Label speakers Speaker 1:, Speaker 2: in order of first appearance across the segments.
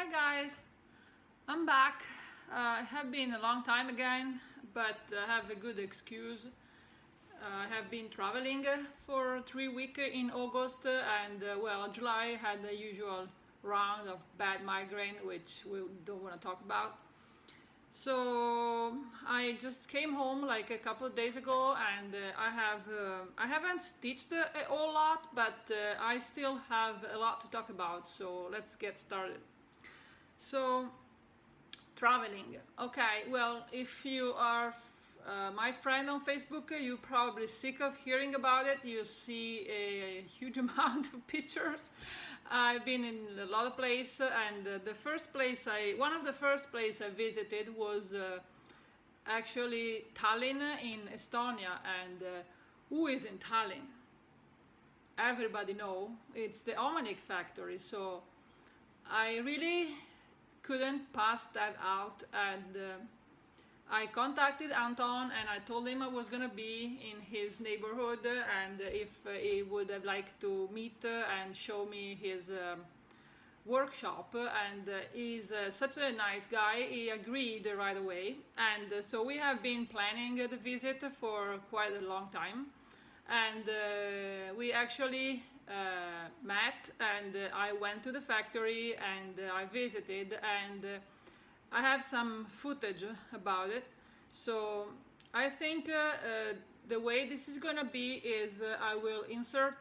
Speaker 1: Hi guys, I'm back. I have been a long time again, but I have a good excuse. I have been traveling for 3 weeks in August, and well, July had the usual round of bad migraine, which we don't want to talk about. So I just came home like a couple of days ago, and I haven't stitched a whole lot, but I still have a lot to talk about. So let's get started. So traveling. Okay, well, if you are my friend on Facebook, you're probably sick of hearing about it. You see a huge amount of pictures. I've been in a lot of places, and one of the first places I visited was actually Tallinn in Estonia. And who is in Tallinn? Everybody know it's the Omanik Factory. So I really couldn't pass that out, and I contacted Anton and I told him I was gonna be in his neighborhood, and if he would have liked to meet and show me his workshop, and he's such a nice guy. He agreed right away, and so we have been planning the visit for quite a long time, and we actually met, and I went to the factory and I visited, and I have some footage about it. So I think the way this is gonna be is I will insert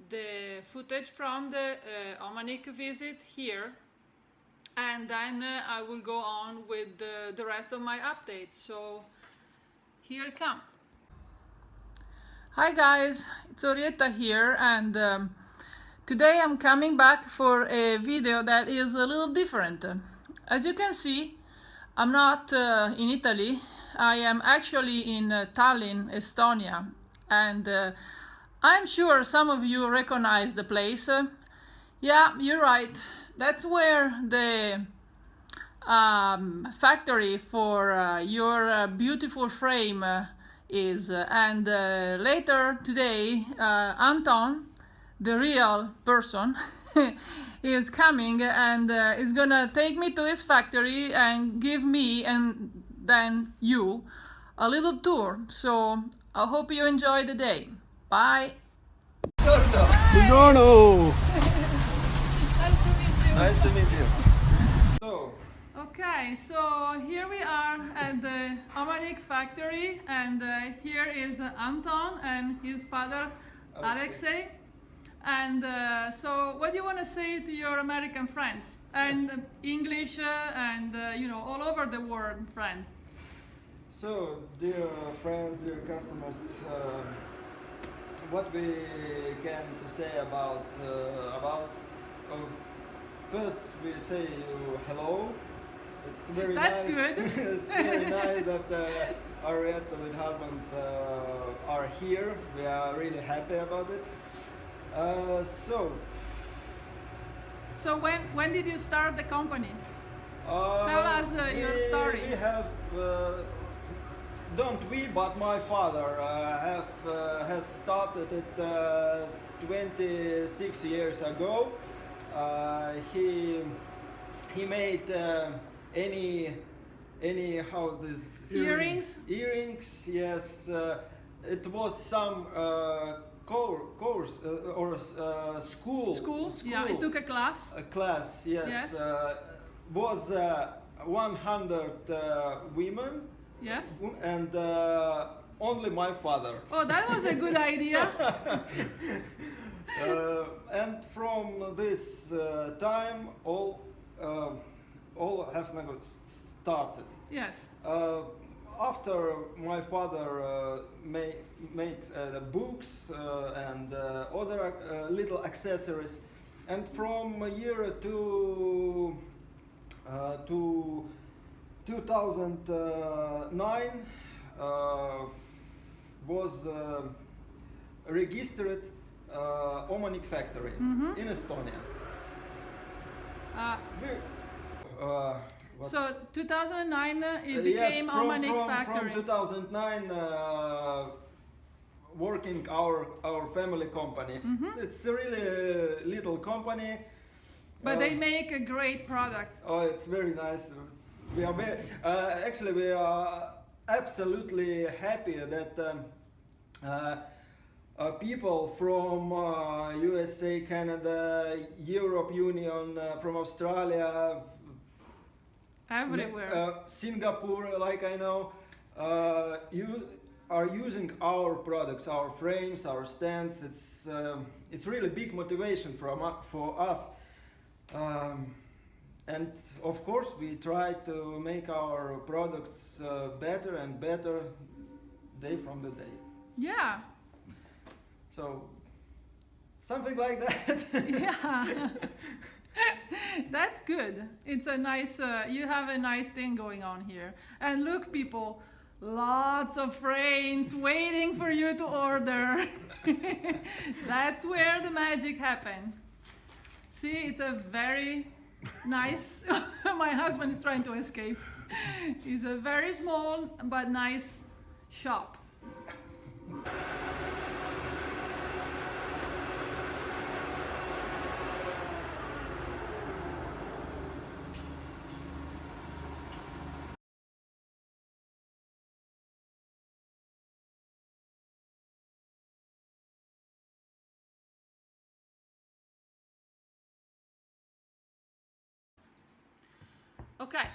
Speaker 1: the footage from the Omanik visit here, and then I will go on with the rest of my updates. So here it comes. Hi guys, it's Orietta here, and today I'm coming back for a video that is a little different. As you can see, I'm not in Italy. I am actually in Tallinn, Estonia, and I'm sure some of you recognize the place. Yeah, you're right. That's where the factory for your beautiful frame is, and later today Anton, the real person, is coming and is gonna take me to his factory and give me and then you a little tour. So I hope you enjoy the day. Bye.
Speaker 2: Buongiorno. Nice to meet you.
Speaker 1: Okay, so here we are at the Omanik Factory, and here is Anton and his father Alexei. And so what do you want to say to your American friends and English and you know, all over the world friends?
Speaker 2: So, dear friends, dear customers, what we can to say about us? First, we say you hello. It's very
Speaker 1: That's
Speaker 2: nice.
Speaker 1: good.
Speaker 2: It's very nice that Arietta with husband are here. We are really happy about it.
Speaker 1: So when did you start the company? Tell us your story.
Speaker 2: We have, but my father has started it 26 years ago. He made any how this
Speaker 1: Earrings?
Speaker 2: Earrings, yes. It was some course or school.
Speaker 1: Yeah, I took a class.
Speaker 2: A class, yes.
Speaker 1: Yes.
Speaker 2: Was 100 women.
Speaker 1: Yes.
Speaker 2: And only my father.
Speaker 1: Oh, that was a good idea.
Speaker 2: And from this time, all have never started.
Speaker 1: Yes.
Speaker 2: After my father makes the books and other little accessories, and from year to 2009 was registered Omanik Factory in Estonia.
Speaker 1: So 2009 it became Omanik Factory.
Speaker 2: From 2009 working our family company. It's a really little company.
Speaker 1: But they make a great product.
Speaker 2: Oh, it's very nice. We are actually we are absolutely happy that people from USA, Canada, Europe Union, from Australia,
Speaker 1: everywhere,
Speaker 2: Singapore, like I know, you are using our products, our frames, our stands. It's really big motivation for us. And of course we try to make our products better and better day from the day.
Speaker 1: Yeah.
Speaker 2: So something like that.
Speaker 1: Yeah. That's good. It's a nice, you have a nice thing going on here. And look people, lots of frames waiting for you to order. That's where the magic happened. See, it's a very nice, my husband is trying to escape. It's a very small but nice shop. Okay,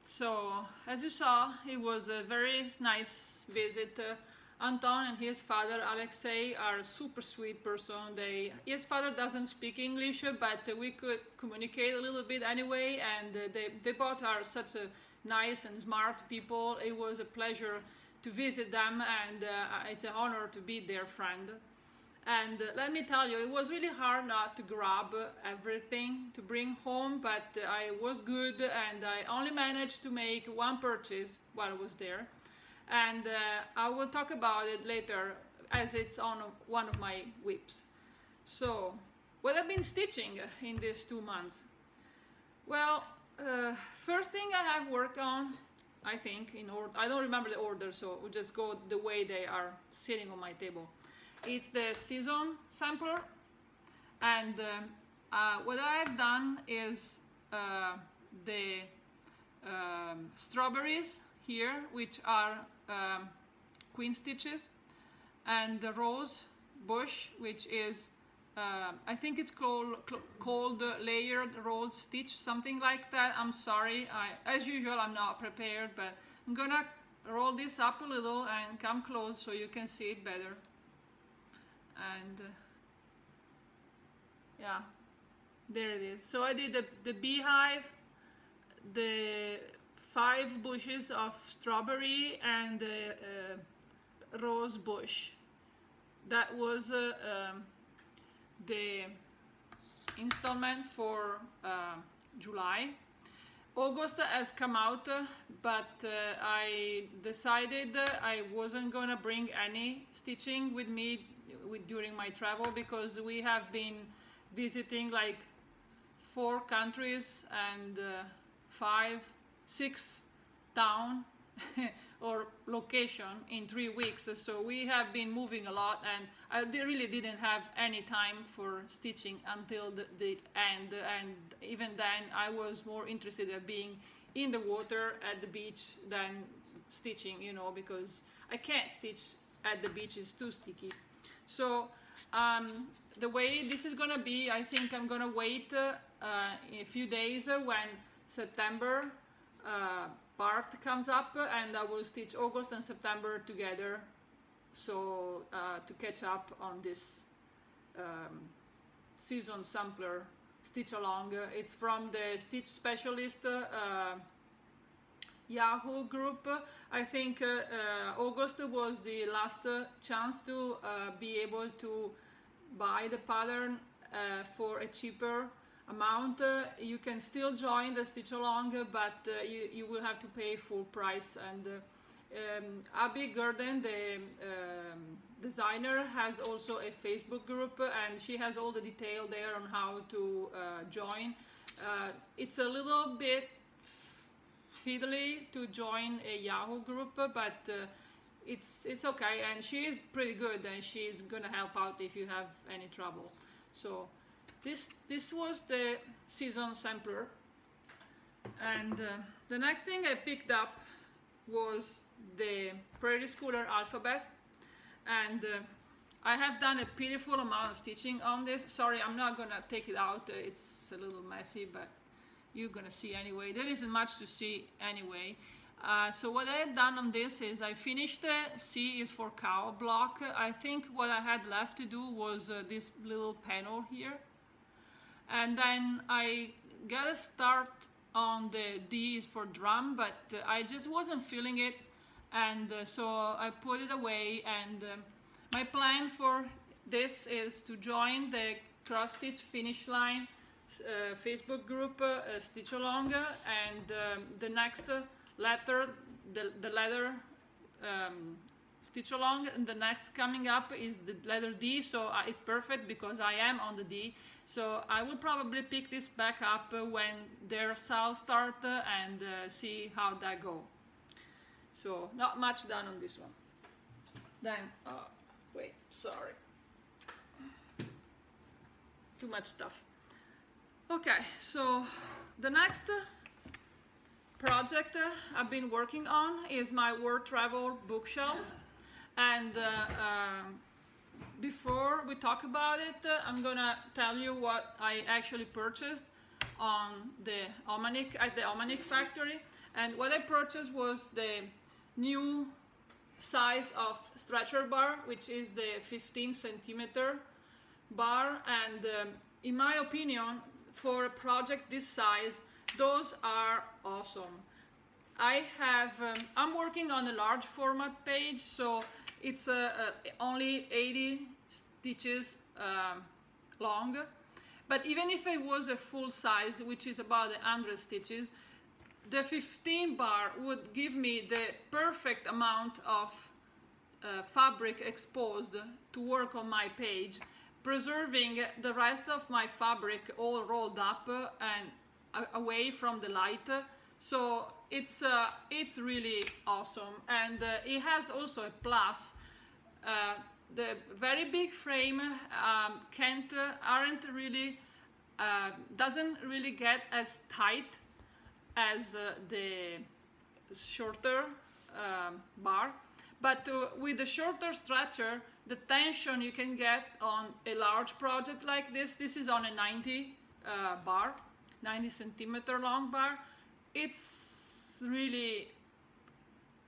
Speaker 1: so as you saw, it was a very nice visit. Anton and his father Alexei are a super sweet person. His father doesn't speak English, but we could communicate a little bit anyway, and they both are such a nice and smart people. It was a pleasure to visit them, and it's an honor to be their friend. And let me tell you, it was really hard not to grab everything to bring home, but I was good and I only managed to make one purchase while I was there. And I will talk about it later as it's on one of my whips. So, what I've been stitching in these 2 months? Well, first thing I have worked on, I think, in order, I don't remember the order, so we'll just go the way they are sitting on my table. It's the season sampler, and what I've done is the strawberries here, which are queen stitches, and the rose bush, which is I think it's called layered rose stitch, something like that. I'm sorry, as usual I'm not prepared, but I'm gonna roll this up a little and come close so you can see it better. And yeah, there it is. So I did the beehive, the 5 bushes of strawberry, and the rose bush. That was the installment for July. August has come out, but I decided I wasn't gonna bring any stitching with me during my travel, because we have been visiting like 4 countries and 5, 6 town or location in 3 weeks. So we have been moving a lot, and I really didn't have any time for stitching until the end. And even then I was more interested in being in the water at the beach than stitching, you know, because I can't stitch at the beach, it's too sticky. So the way this is gonna be, I think I'm gonna wait a few days when September part comes up, and I will stitch August and September together, so to catch up on this season sampler stitch along. It's from the Stitch Specialist Yahoo group. I think August was the last chance to be able to buy the pattern for a cheaper amount. You can still join the stitch along, but you will have to pay full price. And Abby Gurdon, the designer, has also a Facebook group, and she has all the detail there on how to join. It's a little bit fiddly to join a Yahoo group, but it's okay, and she is pretty good, and she's gonna help out if you have any trouble. So this was the season sampler, and the next thing I picked up was the Prairie Schooler alphabet, and I have done a pitiful amount of stitching on this. Sorry, I'm not gonna take it out, it's a little messy, but you're gonna see anyway. There isn't much to see anyway. So what I had done on this is I finished the C is for cow block. I think what I had left to do was this little panel here. And then I got a start on the D is for drum, but I just wasn't feeling it. And so I put it away, and my plan for this is to join the Cross Stitch Finish Line Facebook group, Stitch Along, and the next letter, the letter Stitch Along, and the next coming up is the letter D, so it's perfect because I am on the D. So I will probably pick this back up when their sales start and see how that go. So not much done on this one. Then, wait, sorry. Too much stuff. Okay, so the next project I've been working on is my World Travel bookshelf. And before we talk about it, I'm gonna tell you what I actually purchased on the Omanik, at the Omanik Factory. And what I purchased was the new size of stretcher bar, which is the 15 centimeter bar. And in my opinion, for a project this size, those are awesome. I'm working on a large format page, so it's only 80 stitches long. But even if it was a full size, which is about 100 stitches, the 15 bar would give me the perfect amount of fabric exposed to work on my page, preserving the rest of my fabric all rolled up and away from the light. So it's really awesome, and it has also a plus. The very big frame doesn't really get as tight as the shorter bar, but with the shorter stretcher, the tension you can get on a large project like this is on a 90 bar, 90 centimeter long bar. It's really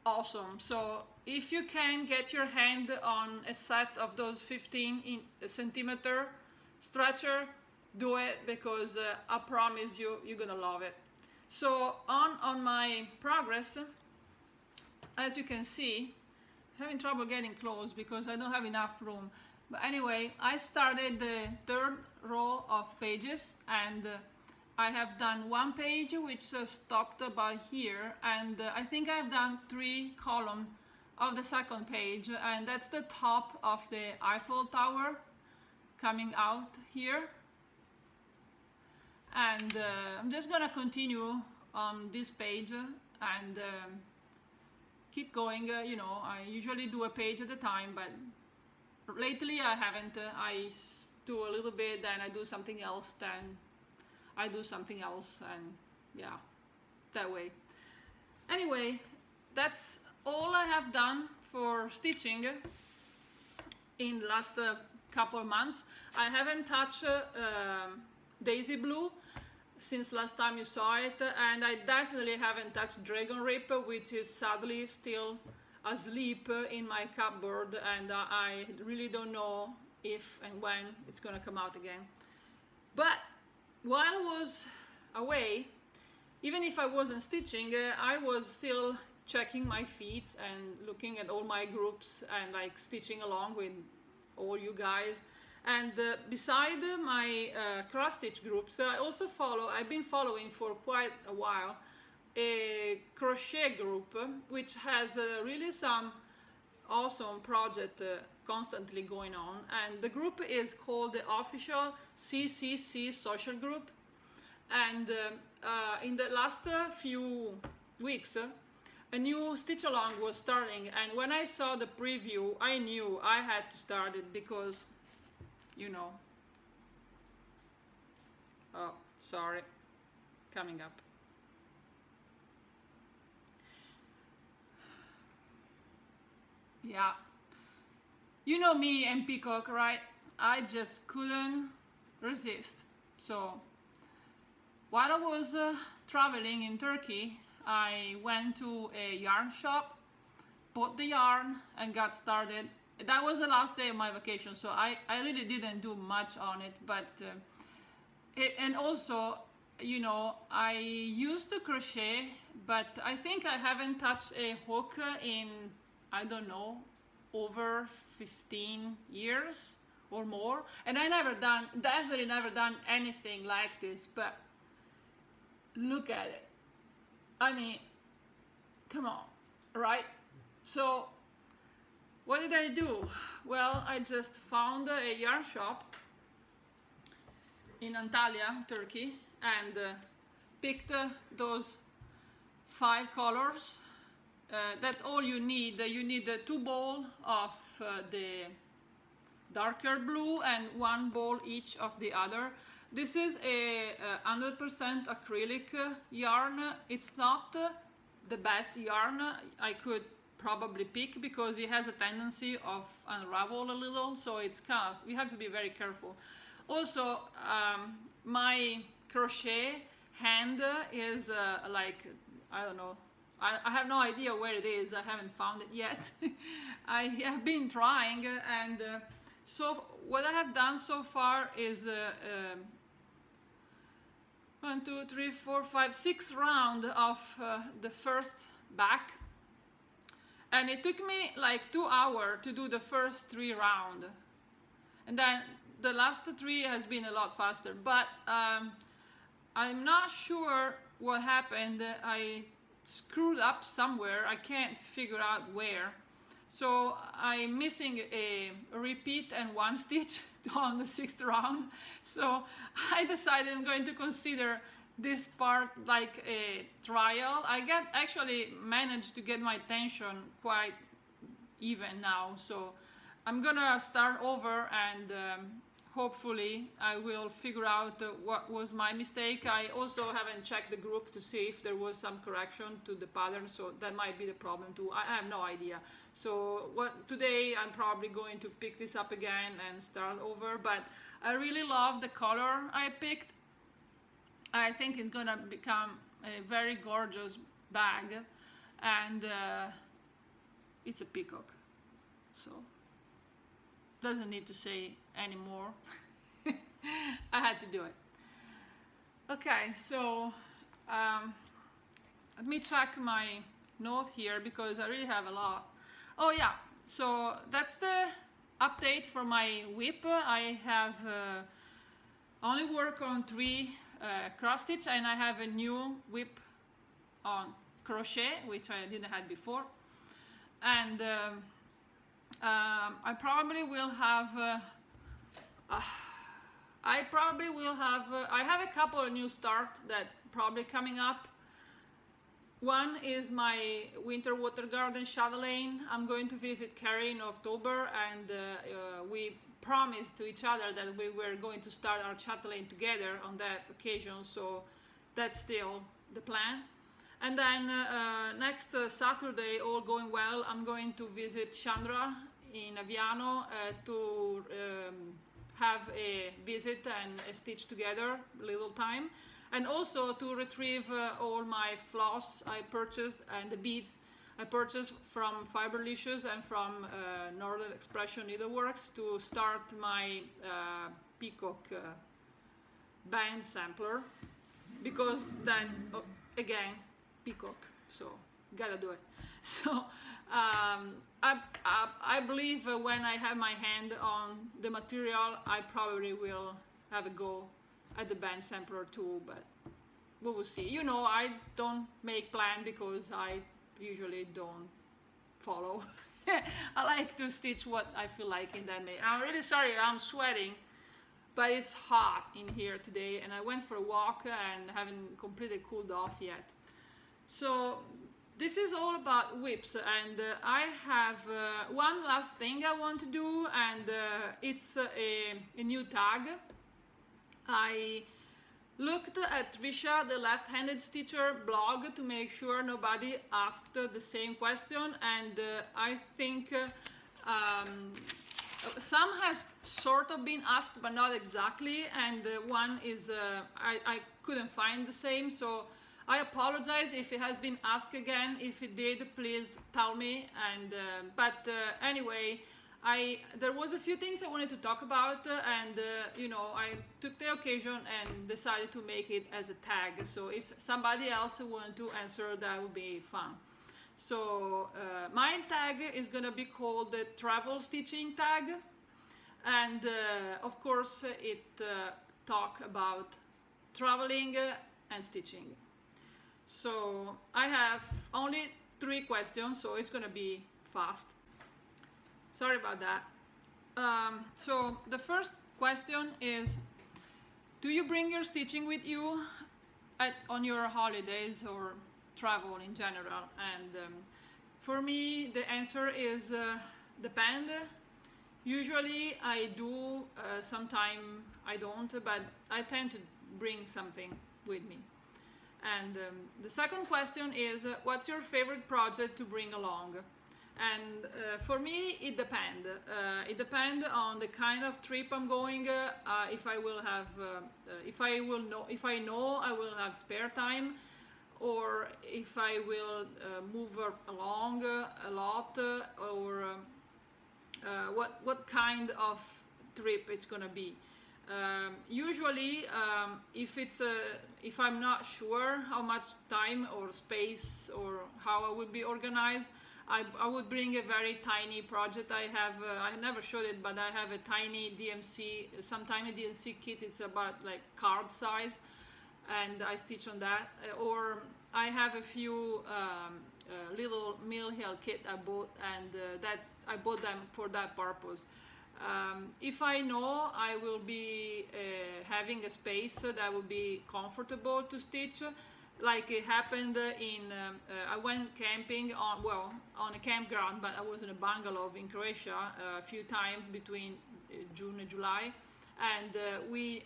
Speaker 1: awesome. So if you can get your hand on a set of those 15 centimeter stretcher, do it, because I promise you, you're gonna love it. So on my progress, as you can see, having trouble getting close because I don't have enough room. But anyway, I started the third row of pages, and I have done one page which stopped about here, and I think I've done 3 columns of the second page, and that's the top of the Eiffel Tower coming out here. And I'm just gonna continue on this page and keep going. You know, I usually do a page at a time, but lately I haven't. I do a little bit, then I do something else, then I do something else, and yeah, that way. Anyway, that's all I have done for stitching in the last couple of months. I haven't touched Daisy Blue since last time you saw it, and I definitely haven't touched Dragon Rip, which is sadly still asleep in my cupboard, and I really don't know if and when it's gonna come out again. But while I was away, even if I wasn't stitching, I was still checking my feeds and looking at all my groups and like stitching along with all you guys. And beside my cross stitch groups, I've been following for quite a while a crochet group, which has really some awesome project constantly going on. And the group is called the Official CCC Social Group. And in the last few weeks, a new stitch along was starting, and when I saw the preview, I knew I had to start it because, you know, Oh, sorry, coming up. Yeah, you know me and Peacock, right? I just couldn't resist. So while I was traveling in Turkey, I went to a yarn shop, bought the yarn, and got started. That was the last day of my vacation, so I really didn't do much on it, but and also, you know, I used to crochet, but I think I haven't touched a hook in, I don't know, over 15 years or more, and I definitely never done anything like this. But look at it, I mean, come on, right? So what did I do? Well, I just found a yarn shop in Antalya, Turkey, and picked those 5 colors. That's all you need. You need 2 balls of the darker blue and 1 ball each of the other. This is a 100% acrylic yarn. It's not the best yarn I could probably pick because it has a tendency of unravel a little, so it's kind of, you have to be very careful. Also, my crochet hand is like, I don't know, I have no idea where it is. I haven't found it yet. I have been trying, and so what I have done so far is 1, 2, 3, 4, 5, 6 rounds of the first back, and it took me like 2 hours to do the first 3 rounds, and then the last 3 has been a lot faster, but I'm not sure what happened. I screwed up somewhere. I can't figure out where. So I'm missing a repeat and 1 stitch on the 6th round. So I decided I'm going to consider this part like a trial. I actually managed to get my tension quite even now. So I'm gonna start over, and hopefully I will figure out what was my mistake. I also haven't checked the group to see if there was some correction to the pattern, so that might be the problem too. I have no idea. So today I'm probably going to pick this up again and start over, but I really love the color I picked. I think it's gonna become a very gorgeous bag, and it's a peacock, so doesn't need to say anymore. I had to do it. Okay, so let me check my note here because I really have a lot. Oh yeah, so that's the update for my whip. I have only worked on 3 cross stitch, and I have a new whip on crochet, which I didn't have before, and I probably will have I have a couple of new starts that probably coming up. One is my winter water garden chatelaine. I'm going to visit Carrie in October, and we promised to each other that we were going to start our chatelaine together on that occasion, so that's still the plan. And then next Saturday, all going well, I'm going to visit Chandra in Aviano to have a visit and a stitch together, little time, and also to retrieve all my floss I purchased and the beads I purchased from Fiberlicious and from Northern Expression Needleworks to start my Peacock band sampler, because then again Peacock, so gotta do it. So I believe when I have my hand on the material, I probably will have a go at the band sampler too, but we will see. You know, I don't make plan because I usually don't follow. I like to stitch what I feel like in that way. I'm really sorry I'm sweating, but it's hot in here today, and I went for a walk and haven't completely cooled off yet. So this is all about whips, and I have one last thing I want to do, and it's a new tag. I looked at Trisha, the left-handed stitcher blog, to make sure nobody asked the same question, and I think some has sort of been asked, but not exactly, and one is I couldn't find the same, so I apologize if it has been asked again. If it did, please tell me. And but anyway, there was a few things I wanted to talk about, and you know, I took the occasion and decided to make it as a tag. So if somebody else wanted to answer, that would be fun. So my tag is gonna be called the travel stitching tag, and of course it talk about traveling and stitching. So I have only 3 questions, so it's gonna be fast. Sorry about that. So the first question is, do you bring your stitching with you on your holidays or travel in general? And for me, the answer is depend. Usually I do, sometimes I don't, but I tend to bring something with me. And the second question is, what's your favorite project to bring along? And for me, it depends. It depends on the kind of trip I'm going. If I will have, if I know I will have spare time, or if I will move along a lot, or what kind of trip it's gonna be. Usually, if I'm not sure how much time or space or how I would be organized, I would bring a very tiny project. I never showed it, but I have a tiny DMC, some tiny DMC kit. It's about like card size, and I stitch on that. Or I have a few little Mill Hill kit I bought, and I bought them for that purpose. If I know I will be having a space that will be comfortable to stitch, like it happened I went camping on a campground, but I was in a bungalow in Croatia a few times between June and July, and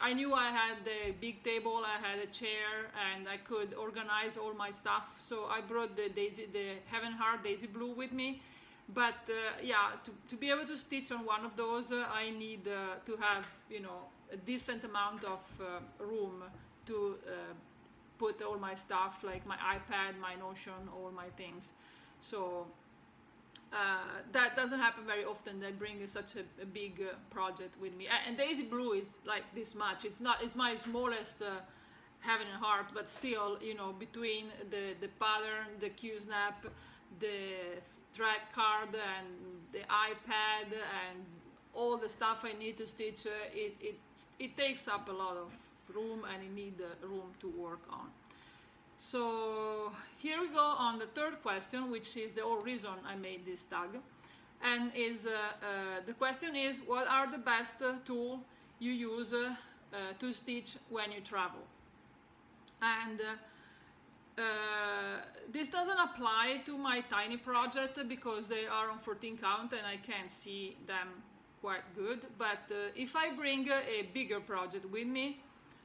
Speaker 1: I knew I had the big table, I had a chair, and I could organize all my stuff. So I brought the Heaven Heart Daisy Blue with me. But yeah, to be able to stitch on one of those, I need to have, you know, a decent amount of room to put all my stuff, like my iPad, my Notion, all my things. So that doesn't happen very often. I bring such a big project with me. And Daisy Blue is like this much. It's my smallest Heaven and Heart, but still, you know, between the pattern, the Q-snap, the track card, and the iPad, and all the stuff I need to stitch, it takes up a lot of room, and I need room to work on. So here we go on the third question, which is the whole reason I made this tag, and is the question is, what are the best tools you use to stitch when you travel? And this doesn't apply to my tiny project because they are on 14 count and I can't see them quite good, but if I bring a bigger project with me,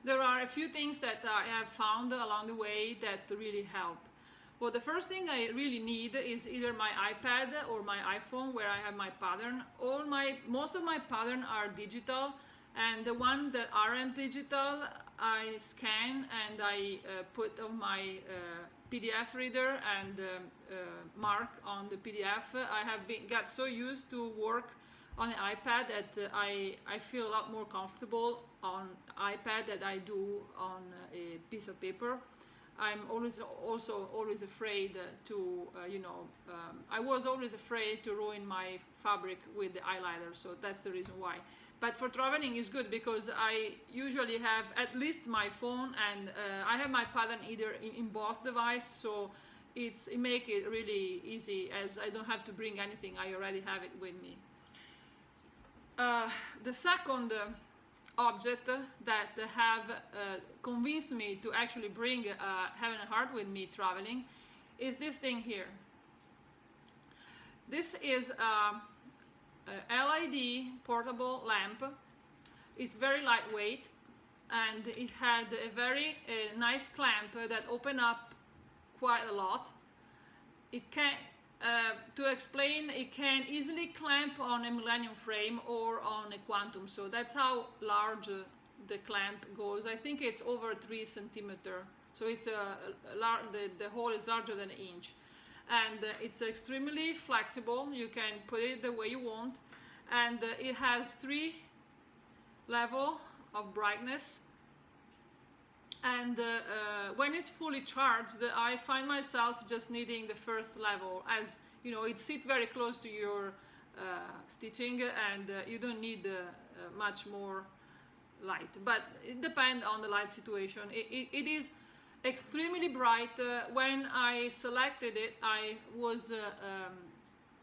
Speaker 1: there are a few things that I have found along the way that really help. Well, the first thing I really need is either my iPad or my iPhone, where I have my pattern. Most of my pattern are digital, and the ones that aren't digital, I scan and I put on my PDF reader and mark on the PDF. I have got so used to work on an iPad that I feel a lot more comfortable on iPad than I do on a piece of paper. I'm always afraid to, I was always afraid to ruin my fabric with the eyeliner, so that's the reason why. But for traveling is good because I usually have at least my phone, and I have my pattern either in both devices, so it makes it really easy, as I don't have to bring anything, I already have it with me. The second object that have convinced me to actually bring Heaven and Heart with me traveling is this thing here. This is a LED portable lamp. It's very lightweight. and it had a very nice clamp that opened up quite a lot. It can, to explain, it can easily clamp on a Millennium frame or on a Quantum, so that's how large the clamp goes. I think it's over 3 centimeters, so it's the hole is larger than an inch, and it's extremely flexible. You can put it the way you want, and it has 3 levels of brightness, and when it's fully charged, I find myself just needing the first level, as you know, it sits very close to your stitching, and you don't need much more light, but it depends on the light situation. It is extremely bright. When I selected it, I was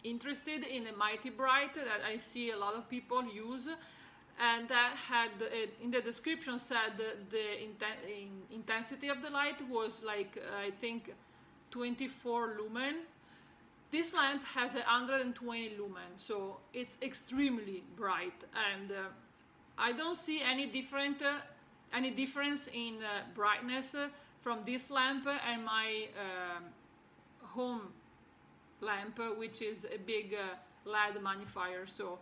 Speaker 1: interested in a mighty bright that I see a lot of people use, and that had in the description said the intensity of the light was like I think 24 lumen. This lamp has 120 lumen, so it's extremely bright, and I don't see any difference in brightness from this lamp and my home lamp, which is a big LED magnifier. So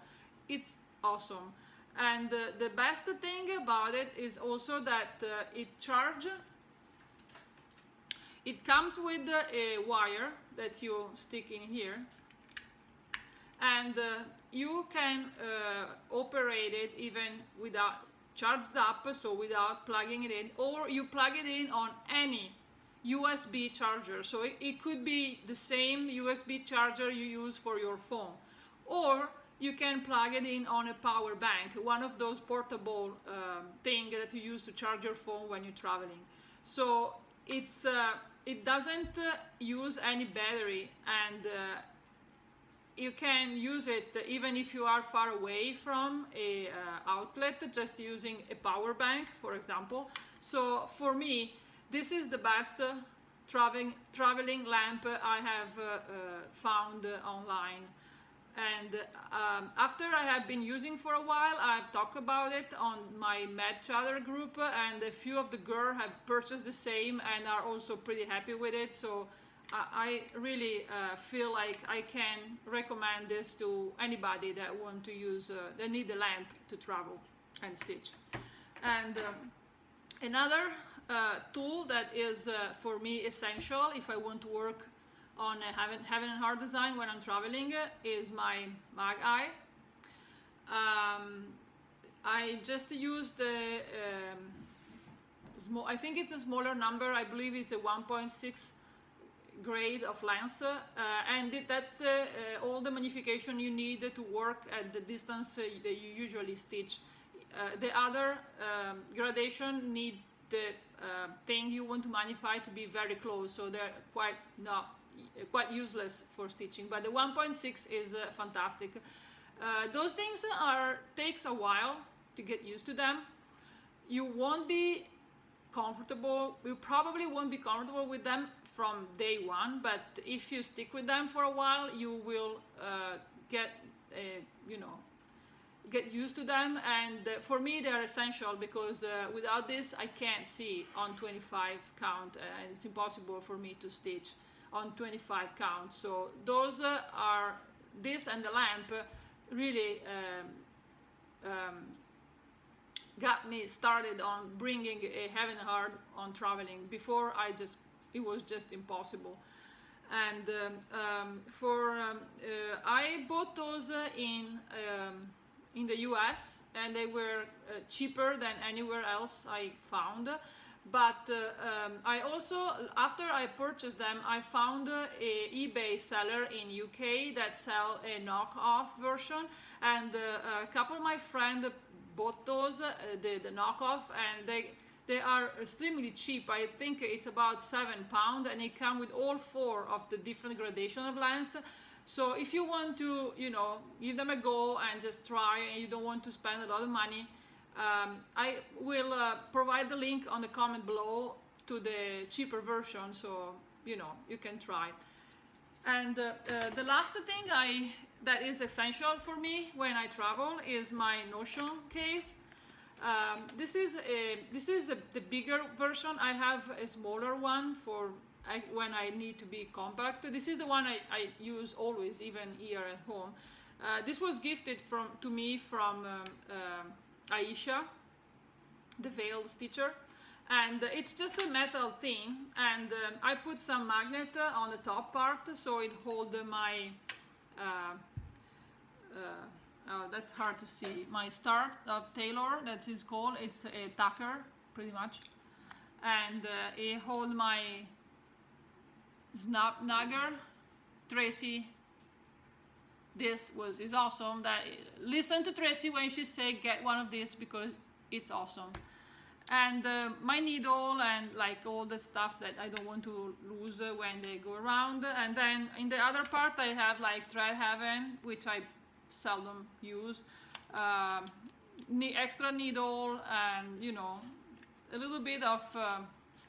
Speaker 1: it's awesome. And the best thing about it is also that it comes with a wire that you stick in here, and you can operate it even without charged up, so without plugging it in, or you plug it in on any USB charger. So it could be the same USB charger you use for your phone, or you can plug it in on a power bank, one of those portable things that you use to charge your phone when you're traveling. So it doesn't use any battery, and you can use it even if you are far away from a outlet, just using a power bank, for example. So for me, this is the best traveling lamp I have found online. And after I have been using for a while, I've talked about it on my Mad Chatter group, and a few of the girls have purchased the same and are also pretty happy with it. So I really feel like I can recommend this to anybody that want to use, that need a lamp to travel and stitch. And another tool that is for me essential if I want to work on having a hard design when I'm traveling is my mag eye. I just use the small, I think it's a smaller number, I believe it's a 1.6 grade of lens, and that's all the magnification you need to work at the distance that you usually stitch. The other gradation need the thing you want to magnify to be very close, so they're quite useless for stitching, but the 1.6 is fantastic. Those things takes a while to get used to them. You won't be comfortable, you probably won't be comfortable with them from day one, but if you stick with them for a while, you will get used to them. And for me, they are essential, because without this I can't see on 25 count, and it's impossible for me to stitch on 25 count. So those are, this and the lamp really got me started on bringing a heavy and hard on traveling. Before it was just impossible. And I bought those in the US, and they were cheaper than anywhere else I found. But I also, after I purchased them, I found a eBay seller in UK that sell a knockoff version, and a couple of my friends bought those, the knockoff, and they are extremely cheap. I think it's about £7, and it comes with all 4 of the different gradation of lens. So if you want to, give them a go and just try, and you don't want to spend a lot of money, I will provide the link on the comment below to the cheaper version, so you can try. And the last thing that is essential for me when I travel is my Notion case. This is the bigger version. I have a smaller one for when I need to be compact. This is the one I use always, even here at home. This was gifted to me from Aisha, the veil stitcher, and it's just a metal thing, and I put some magnet on the top part so it hold my oh, that's hard to see, my start of tailor, that is called, it's a tacker pretty much, and it hold my snap nagger. Tracy, this is awesome. That listen to Tracy when she say get one of these because it's awesome. And my needle and like all the stuff that I don't want to lose when they go around. And then in the other part I have like thread heaven, which I seldom use, extra needle, and you know, a little bit of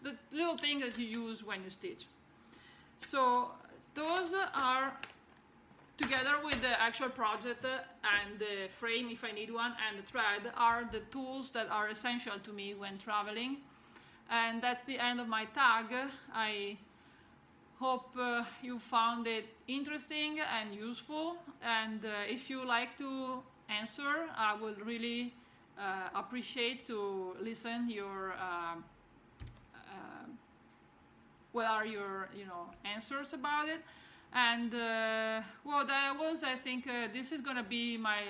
Speaker 1: the little thing that you use when you stitch. So those are, together with the actual project and the frame if I need one and the thread, are the tools that are essential to me when traveling. And that's the end of my tag. I hope you found it interesting and useful, and if you like to answer, I would really appreciate to listen your what are your answers about it. And well, that was, I think this is gonna be my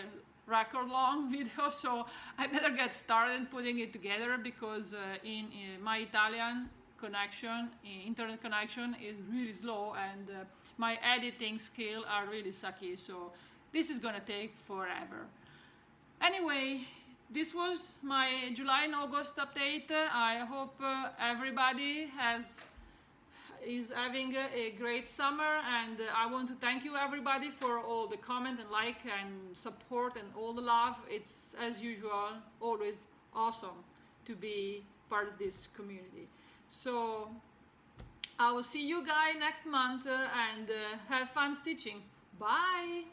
Speaker 1: record long video, so I better get started putting it together, because in my Italian connection, internet connection is really slow, and my editing skills are really sucky, so this is gonna take forever. Anyway, this was my July and August update. I hope everybody is having a great summer, and I want to thank you everybody for all the comment and like and support and all the love. It's, as usual, always awesome to be part of this community. So I will see you guys next month, and have fun stitching. Bye!